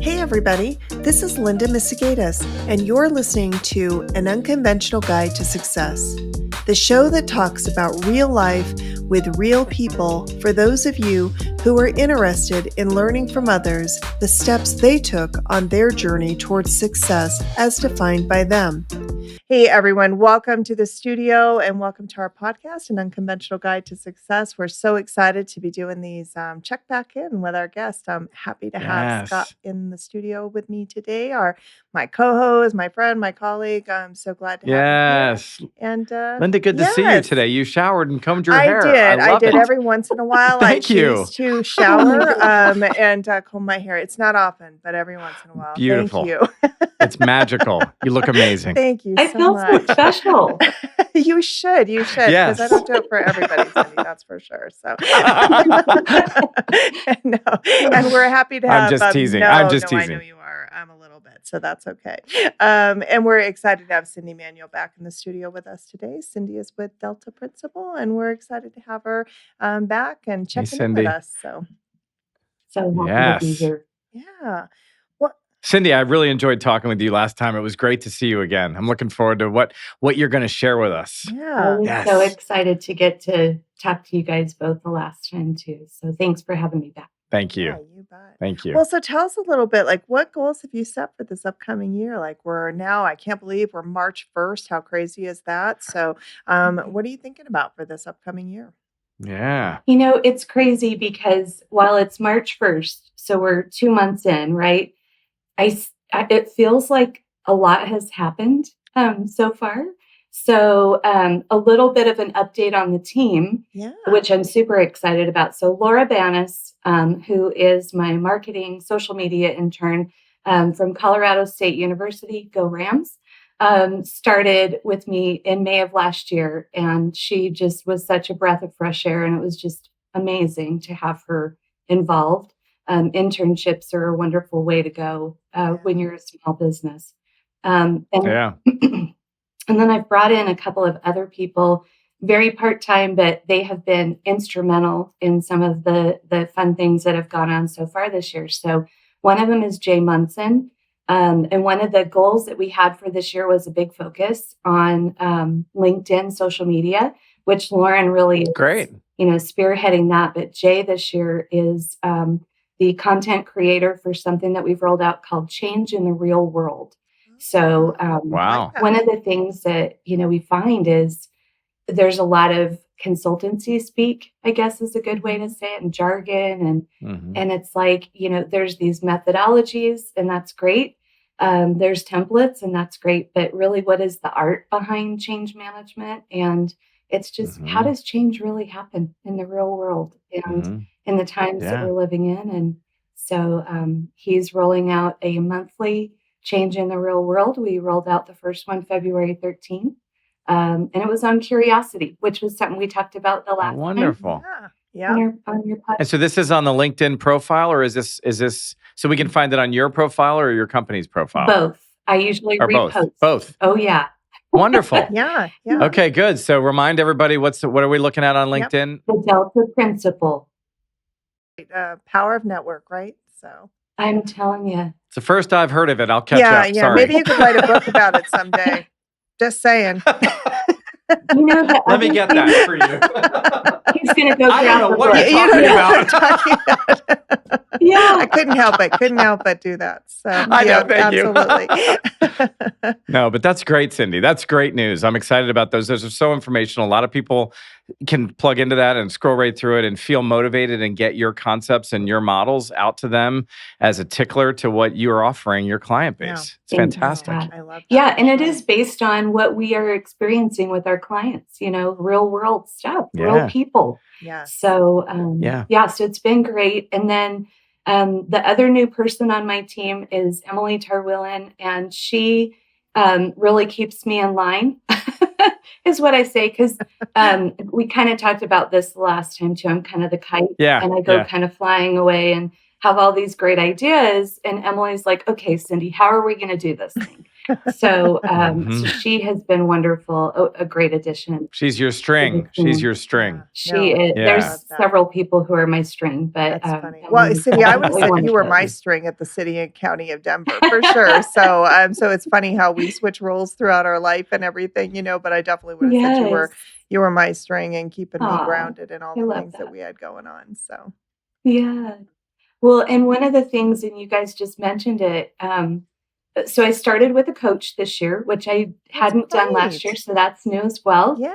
Hey everybody, this is Linda Misigatis, and you're listening to An Unconventional Guide to Success, the show that talks about real life with real people for those of you who are interested in learning from others the steps they took on their journey towards success as defined by them. Hey everyone, welcome to the studio and welcome to our podcast, An Unconventional Guide to Success. We're so excited to be doing these check back in with our guest. I'm happy to have Scott in the studio with me today, my co-host, my friend, my colleague. I'm so glad to have him here. And Linda, good to see you today. You showered and combed your hair. I did. Every once in a while, Thank I you. choose to shower and comb my hair. It's not often, but every once in a while. Beautiful. Thank you. It's magical. You look amazing. Thank you I feel much. so special. You should, because Yes. I don't do it for everybody, Cyndi, that's for sure. So, no, and we're happy to have. I'm just teasing. No, I'm just no, teasing. I know you are. I'm a little bit, so that's okay. And we're excited to have Cyndi Manuel back in the studio with us today. Cyndi is with Delta Principal, and we're excited to have her back and checking in with us. So happy to be here. Yeah. Cyndi, I really enjoyed talking with you last time. It was great to see you again. I'm looking forward to what you're going to share with us. Yeah. I'm so excited to get to talk to you guys both the last time too. So thanks for having me back. Thank you. Yeah, you bet. Thank you. Well, so tell us a little bit, what goals have you set for this upcoming year? I can't believe we're March 1st. How crazy is that? So what are you thinking about for this upcoming year? Yeah. It's crazy because while it's March 1st, so we're 2 months in, right? It feels like a lot has happened so far. So a little bit of an update on the team, which I'm super excited about. So Laura Banas, who is my marketing social media intern from Colorado State University, go Rams, started with me in May of last year. And she just was such a breath of fresh air. And it was just amazing to have her involved. Internships are a wonderful way to go when you're a small business. And then I've brought in a couple of other people, very part-time, but they have been instrumental in some of the fun things that have gone on so far this year. So one of them is Jay Munson. And one of the goals that we had for this year was a big focus on LinkedIn social media, which Lauren really is, great. Spearheading that. But Jay this year is the content creator for something that we've rolled out called Change in the Real World. So wow. One of the things that, we find is there's a lot of consultancy speak, I guess is a good way to say it, and jargon. And it's like, there's these methodologies and that's great. There's templates and that's great. But really, what is the art behind change management? And it's just, how does change really happen in the real world and in the times that we're living in? And so he's rolling out a monthly Change in the Real World. We rolled out the first one February 13th. And it was on curiosity, which was something we talked about the last Wonderful. time. Yeah. On your podcast. And so this is on the LinkedIn profile, or is this so we can find it on your profile or your company's profile? Both. I usually repost. Both. Oh, yeah. Wonderful. Yeah. Okay, good. So remind everybody, what are we looking at on LinkedIn? The Delta Principal. Power of network, right? So I'm telling you. It's the first I've heard of it. I'll catch up. Yeah. Sorry. Maybe you could write a book about it someday. Just saying. Let me get that for you. He's going to go I don't know what you're talking about. Yeah. I couldn't help but do that. So I know, thank you. Absolutely. No, but that's great, Cyndi. That's great news. I'm excited about those. Those are so informational. A lot of people can plug into that and scroll right through it and feel motivated and get your concepts and your models out to them as a tickler to what you're offering your client base. It's fantastic. I love that. Yeah, and it is based on what we are experiencing with our clients, real world stuff, real people. Yeah. So, so it's been great. And then the other new person on my team is Emily Tarwillen, and she really keeps me in line, is what I say, because we kind of talked about this the last time too. I'm kind of the kite, and I go kind of flying away and have all these great ideas. And Emily's like, okay, Cyndi, how are we going to do this thing? So, Mhm. so she has been wonderful, a great addition She's your to the string. She's team. your Yeah. string. She No, is, I Yeah. there's love that. several people who are my string, but That's funny. that Well, one is Cindy, I would have definitely said one you of were my those. string at the city and county of Denver for sure. So it's funny how we switch roles throughout our life and everything, but I definitely would have said Yes. you were my string and keeping me Aw, grounded in all I the love things that that. we had going on. So Yeah. Well, and one of the things, and you guys just mentioned it, so I started with a coach this year, which I that's hadn't done last year, great. so that's new as well. Yeah.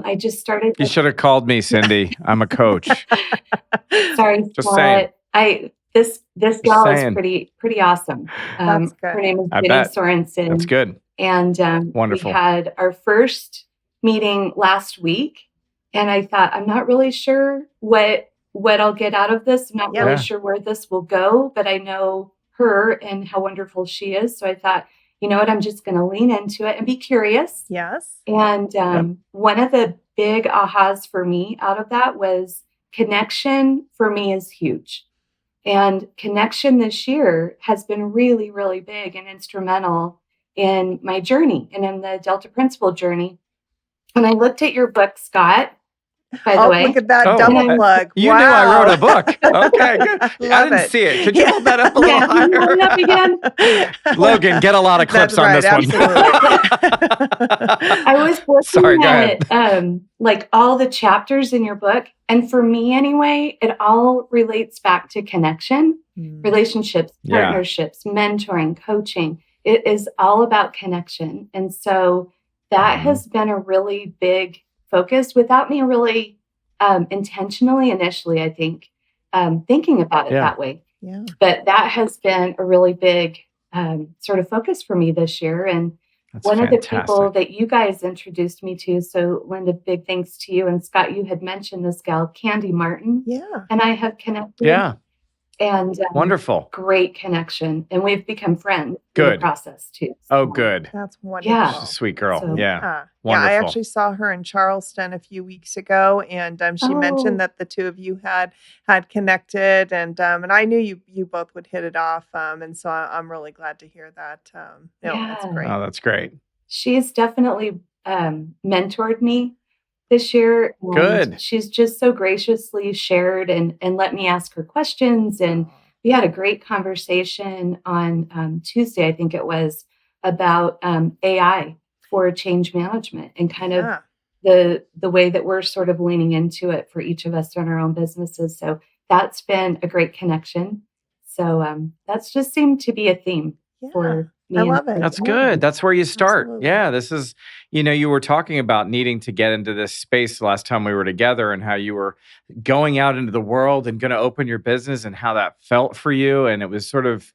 I just started You with should have called me, Cyndi. I'm a coach. sorry, Just saying. Smollett. This Just gal is saying. pretty awesome. That's Her good. name is I Jenny bet. That's Sorensen, good. and we Wonderful. had our first meeting last week, and I thought, I'm not really sure what I'll get out of this. I'm not Yeah. really Yeah. sure where this will go, but I know her and how wonderful she is. So I thought, you know what, I'm just going to lean into it and be curious. Yes. And Yep. one of the big ahas for me out of that was connection for me is huge. And connection this year has been really, really big and instrumental in my journey and in the Delta Principle journey. And I looked at your book, Scott, by the Oh, way. look at that Oh, double And plug. you knew I wrote Wow. a book. Okay, good. I Love didn't it. see it. Could you hold that up a little yeah, can you hold it up again? higher? Logan, get a lot of clips That's on right. this one. Absolutely. I was Sorry, looking go ahead. at like all the chapters in your book, and for me anyway, it all relates back to connection, relationships, Yeah. partnerships, mentoring, coaching. It is all about connection. And so that Mhm. has been a really big focus without me really intentionally initially, I think, thinking about it Yeah. that way. Yeah. But that has been a really big sort of focus for me this year. And That's one of the people fantastic. that you guys introduced me to, so Linda, big thanks to you. And Scott, you had mentioned this gal, Candy Martin, Yeah. and I have connected, Yeah. and Wonderful. great connection. And we've become friends in Good. the process too. Oh, So, good. That's yeah. wonderful. She's a sweet girl. So, Yeah. Yeah. Yeah, I Wonderful. actually saw her in Charleston a few weeks ago, and she mentioned oh, that the two of you had connected, and I knew you both would hit it off, and so I'm really glad to hear that. No, that's yeah. great. Oh, that's great. She's definitely mentored me this year, and Good. she's just so graciously shared and let me ask her questions. And we had a great conversation on Tuesday, I think it was, about AI for change management and kind of Yeah. the way that we're sort of leaning into it for each of us in our own businesses. So that's been a great connection. So that's just seemed to be a theme Yeah. for I me and love it. her. That's Yeah. good. That's where you start. Absolutely. Yeah. This is, you were talking about needing to get into this space the last time we were together and how you were going out into the world and going to open your business and how that felt for you. And it was sort of,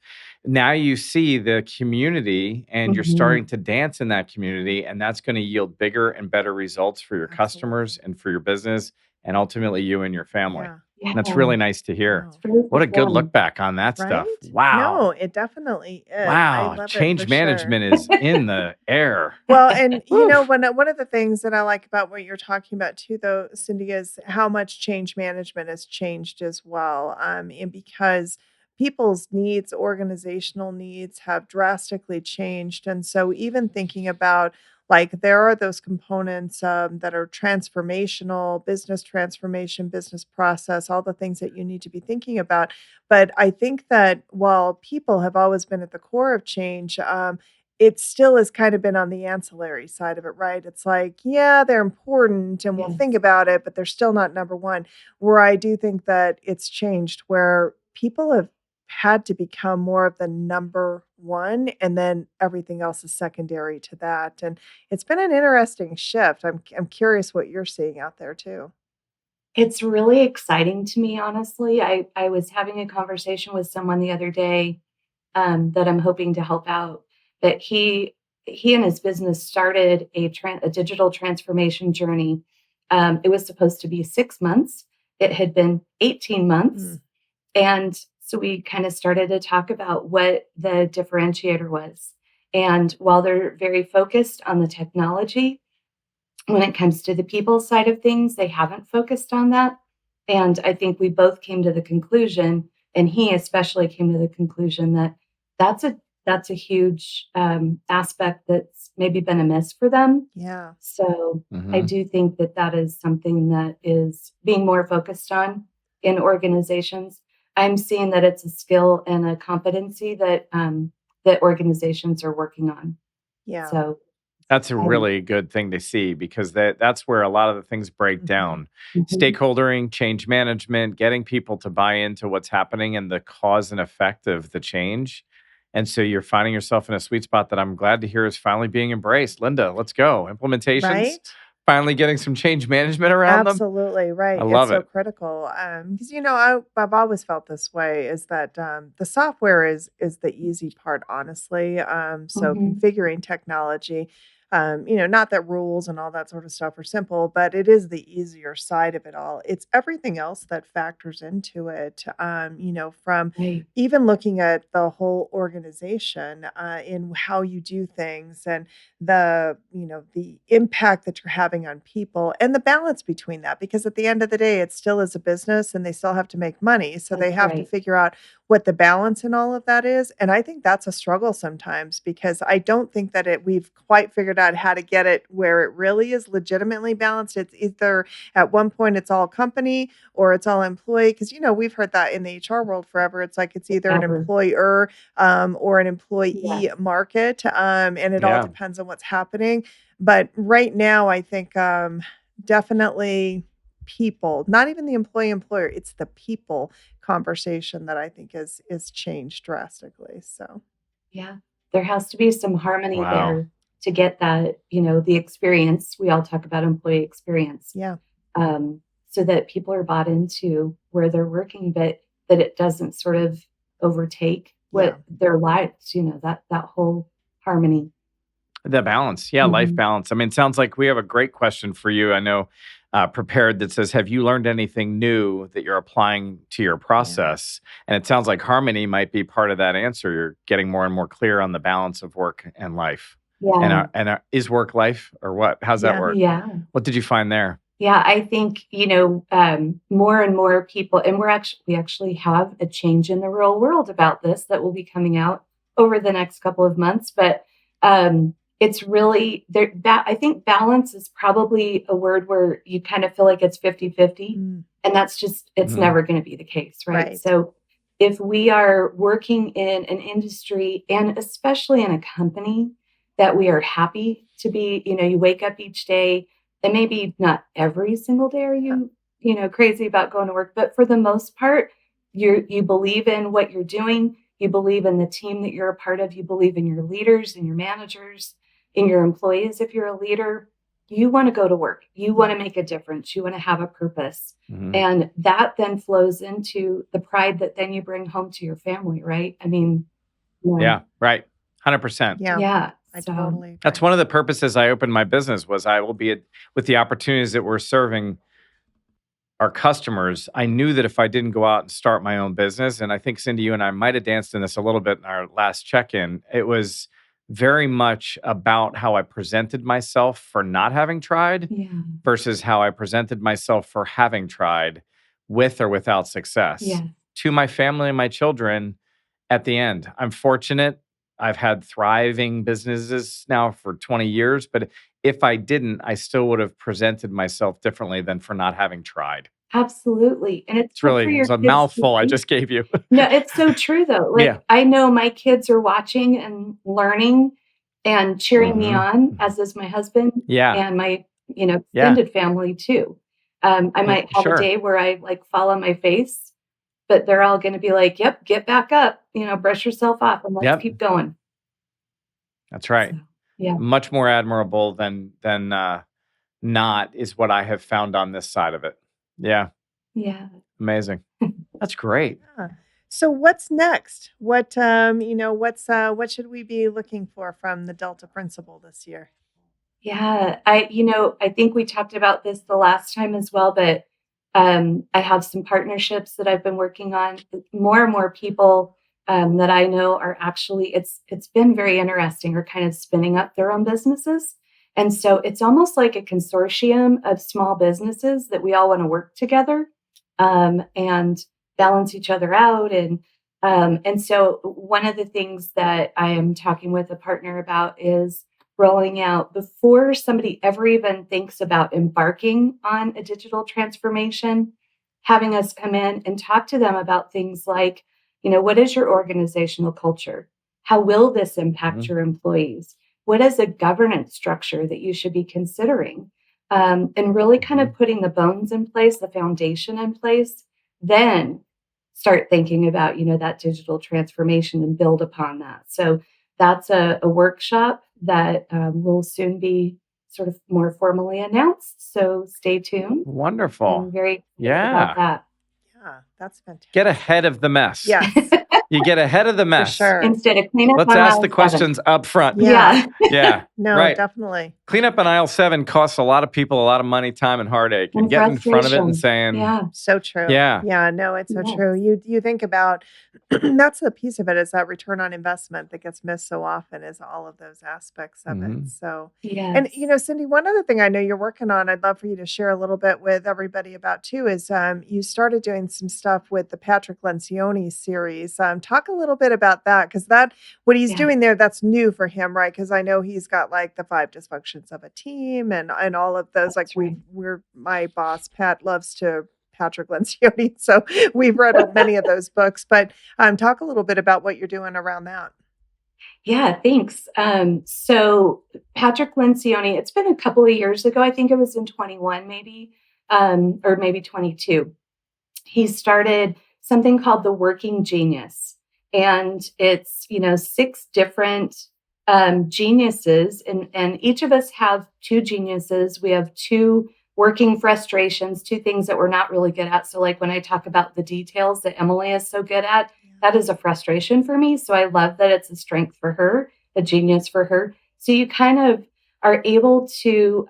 now you see the community and you're Mhm. starting to dance in that community, and that's going to yield bigger and better results for your customers Absolutely. and for your business and ultimately you and your family. Yeah. Yeah, And that's really nice to hear. Wow. it's very What a good fulfilling. look back on that stuff. Right? Wow. No, it definitely is. I Wow. love it Change for sure. management is in the air. Well, and Oof. one of the things that I like about what you're talking about too, though, Cindy, is how much change management has changed as well. And because people's needs, organizational needs, have drastically changed, and so even thinking about like there are those components that are transformational, business transformation, business process, all the things that you need to be thinking about. But I think that while people have always been at the core of change, it still has kind of been on the ancillary side of it, right? It's like, yeah, they're important and we'll Yes. think about it, but they're still not number one. Where I do think that it's changed, where people have had to become more of the number one, and then everything else is secondary to that. And it's been an interesting shift. I'm curious what you're seeing out there too. It's really exciting to me, honestly. I was having a conversation with someone the other day that I'm hoping to help out. That he and his business started a digital transformation journey. It was supposed to be 6 months. It had been 18 months, Mm. and so we kind of started to talk about what the differentiator was. And while they're very focused on the technology, when it comes to the people side of things, they haven't focused on that. And I think we both came to the conclusion, and he especially came to the conclusion that that's that's a huge aspect that's maybe been amiss for them. Yeah. So I Hmm. do think that that is something that is being more focused on in organizations. I'm seeing that it's a skill and a competency that that organizations are working on. Yeah. So That's a I'm really good thing to see because that's where a lot of the things break Mhm. down. mhm, Stakeholdering, change management, getting people to buy into what's happening and the cause and effect of the change. And so you're finding yourself in a sweet spot that I'm glad to hear is finally being embraced. Linda, let's go. Implementations, Right? finally getting some change management around them. Absolutely I right. It's love so it. critical because I've always felt this way. Is that the software is the easy part, honestly. So mhm, configuring technology, not that rules and all that sort of stuff are simple, but it is the easier side of it all. It's everything else that factors into it. From right, even looking at the whole organization in how you do things and the impact that you're having on people and the balance between that, because at the end of the day it still is a business and they still have to make money, so they that's have to right. figure out what the balance in all of that is. And I think that's a struggle sometimes, because I don't think that we've quite figured out how to get it where it really is legitimately balanced. It's either at one point it's all company or it's all employee, because we've heard that in the HR world forever. It's like it's either an Ever. employer or an Yes. employee market, and it all Yeah. depends on what's happening. But right now, I think definitely people, not even the employee employer, it's the people conversation that I think is changed drastically. So Yeah. There has to be some harmony Wow. there to get that, the experience. We all talk about employee experience, yeah, um, so that people are bought into where they're working, but that it doesn't sort of overtake yeah, what their lives, that whole harmony. The balance. Yeah, life Mhm. balance. I mean, it sounds like we have a great question for you. I know prepared that says, have you learned anything new that you're applying to your yeah, process? And it sounds like harmony might be part of that answer. You're getting more and more clear on the balance of work and life. Yeah. Is work life or what? How's that yeah, work? Yeah. What did you find there? Yeah, I think, more and more people, and we actually have a change in the real world about this that will be coming out over the next couple of months. But it's really there. I think balance is probably a word where you kind of feel like it's 50-50, mm, and that's just, it's Hmm. never going to be the case, right? right, So if we are working in an industry and especially in a company that we are happy to be, you wake up each day, and maybe not every single day are yeah, you crazy about going to work, but for the most part, you believe in what you're doing, you believe in the team that you're a part of, you believe in your leaders and your managers, in your employees if you're a leader. You want to go to work. You want yeah, to make a difference. You want to have a purpose. Hmm. And that then flows into the pride that then you bring home to your family, right? I mean, yeah. Yeah, right. 100%. yeah. Yeah. I So totally That's agree. one of the purposes I opened my business was I will be with the opportunities that we're serving our customers. I knew that if I didn't go out and start my own business, and I think Cyndi, you and I might have danced in this a little bit in our last check-in, it was very much about how I presented myself for not having tried yeah. versus how I presented myself for having tried with or without success Yeah. to my family and my children at the end. I'm fortunate. I've had thriving businesses now for 20 years, but if I didn't, I still would have presented myself differently than for not having tried. Absolutely. And it's good for It's your a kids to mouthful I see. just gave you. No, it's so true though. Yeah. Like, I know my kids are watching and learning and cheering me Hmm. on, as is my husband Yeah. and my, Yeah. extended family too. I Yeah. might have a Sure. day where I like fall on my face, but they're all gonna be like, "Yep, get back up, brush yourself off and let's Yep. keep going." That's So, right. yeah, Much more admirable than not is what I have found on this side of it. Yeah. yeah. Amazing. That's great. Yeah. So what's next? What should we be looking for from the Delta Principle this year? Yeah, I think we talked about this the last time as well, but I have some partnerships that I've been working on. More and more people that I know are actually, it's been very interesting, are kind of spinning up their own businesses, and so it's almost like a consortium of small businesses that we all want to work together and balance each other out, and And so one of the things that I am talking with a partner about is rolling out before somebody ever even thinks about embarking on a digital transformation, having us come in and talk to them about things like, what is your organizational culture? How will this impact your employees? What is a governance structure that you should be considering? And really kind of putting the bones in place, the foundation in place, then start thinking about, that digital transformation and build upon that. So that's a workshop that will soon be sort of more formally announced. So stay tuned. Wonderful. I'm very excited about that. Yeah, that's fantastic. Get ahead of the mess. Yes, You get ahead of the for mess. sure. Instead of clean up Let's on ask aisle the 7. questions up front. Yeah. Yeah. No, Right. definitely. Cleanup on aisle 7 costs a lot of people a lot of money, time, and heartache. And And getting in front of it and frustration. saying, Yeah. So true. Yeah. Yeah, no, it's so Yes. true. You think about that's the piece of it, is that return on investment that gets missed so often, is all of those aspects of it. So, and Yes. Cyndi, one other thing I know you're working on, I'd love for you to share a little bit with everybody about too, is you started doing some stuff with the Patrick Lencioni series. Talk a little bit about that, because what he's Yeah. doing there, that's new for him, right? Because I know he's got like the 5 dysfunctions of a team and all of those. That's right. My boss Pat loves to Patrick Lencioni, so we've read many of those books. But talk a little bit about what you're doing around that. Yeah, thanks. So Patrick Lencioni, it's been a couple of years ago. I think it was in 21 maybe, or maybe 22. He started something called the Working Genius. And it's, 6 different geniuses. And each of us have 2 geniuses. We have 2 working frustrations, 2 things that we're not really good at. So like when I talk about the details that Emily is so good at, that is a frustration for me. So I love that it's a strength for her, a genius for her. So you kind of are able to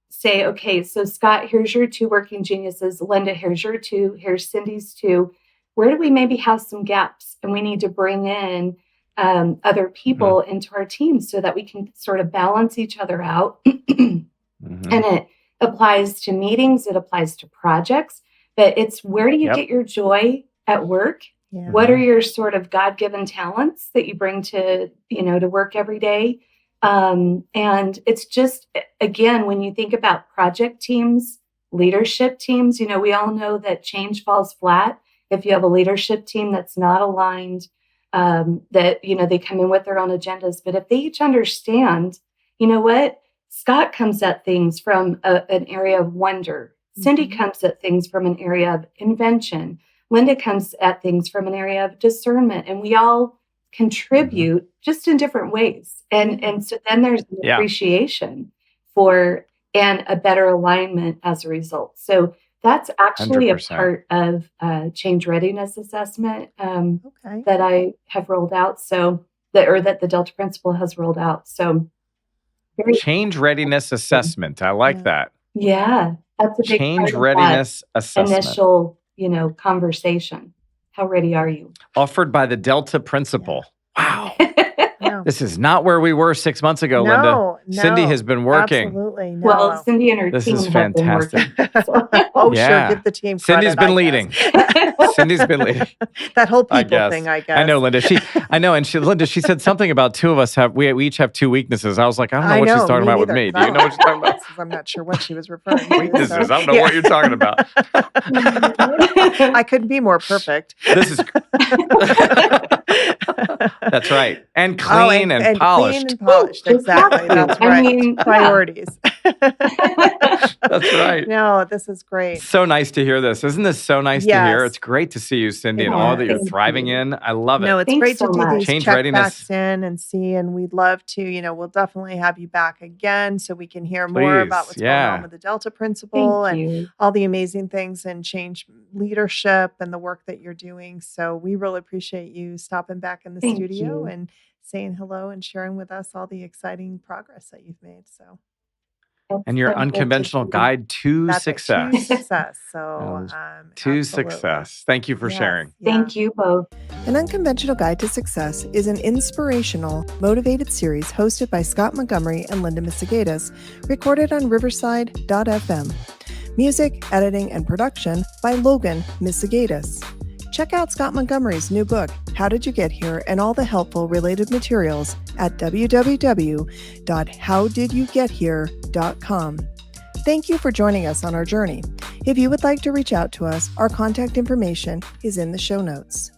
say, okay, so Scott, here's your 2 working geniuses. Linda, here's your 2. Here's Cyndi's 2. Where do we maybe have some gaps? And we need to bring in other people into our team so that we can sort of balance each other out. And it applies to meetings, it applies to projects, but it's where do you get your joy at work? Yeah. What are your sort of God-given talents that you bring to work every day? And it's just, again, when you think about project teams, leadership teams, we all know that change falls flat if you have a leadership team that's not aligned, that, they come in with their own agendas. But if they each understand, you know what? Scott comes at things from an area of wonder. Cyndi comes at things from an area of invention. Linda comes at things from an area of discernment. And we all contribute just in different ways. And so then there's an appreciation for and a better alignment as a result. So that's actually 100%. a part of change readiness assessment that I have rolled out. So that the Delta Principle has rolled out. So change readiness assessment. I like that. Yeah, that's a big Change part of readiness that assessment. initial, conversation. How ready are you? Offered by the Delta Principle. Wow. No. This is not where we were 6 months ago, Linda. Cyndi has been working. Absolutely. No. Well, Cyndi and her This team is have been working. Sure. Give the team credit. Cindy's been leading. Cindy's been leading. That whole people thing, I guess. I know, Linda. Linda, she said something about 2 of us we each have 2 weaknesses. I was like, I don't know what she's talking about with me. Do you know what she's talking about? I'm not sure what she was referring to. Weaknesses. I don't know what you're talking about. I couldn't be more perfect. This is That's right. And clean and polished. Clean and polished. Exactly. That's right. I mean, priorities. That's right. No, this is great. So nice to hear this. Isn't this so nice to hear? It's great to see you, Cyndi, and all that you're thriving in. I love it. No, it's great to do these Change check readiness. backs in and see, and we'd love to, we'll definitely have you back again so we can hear more about what's going on with the Delta Principle and all the amazing things and change leadership and the work that you're doing. So we really appreciate you stopping back in the studio and saying hello and sharing with us all the exciting progress that you've made. So. And your unconventional guide to success. To success. So, to success. Thank you for sharing. Thank you both. An Unconventional Guide to Success is an inspirational, motivated series hosted by Scott Montgomery and Linda Misigatis, recorded on Riverside.fm. Music, editing, and production by Logan Misigatis. Check out Scott Montgomery's new book, How Did You Get Here, and all the helpful related materials at www.howdidyougethere.com. Thank you for joining us on our journey. If you would like to reach out to us, our contact information is in the show notes.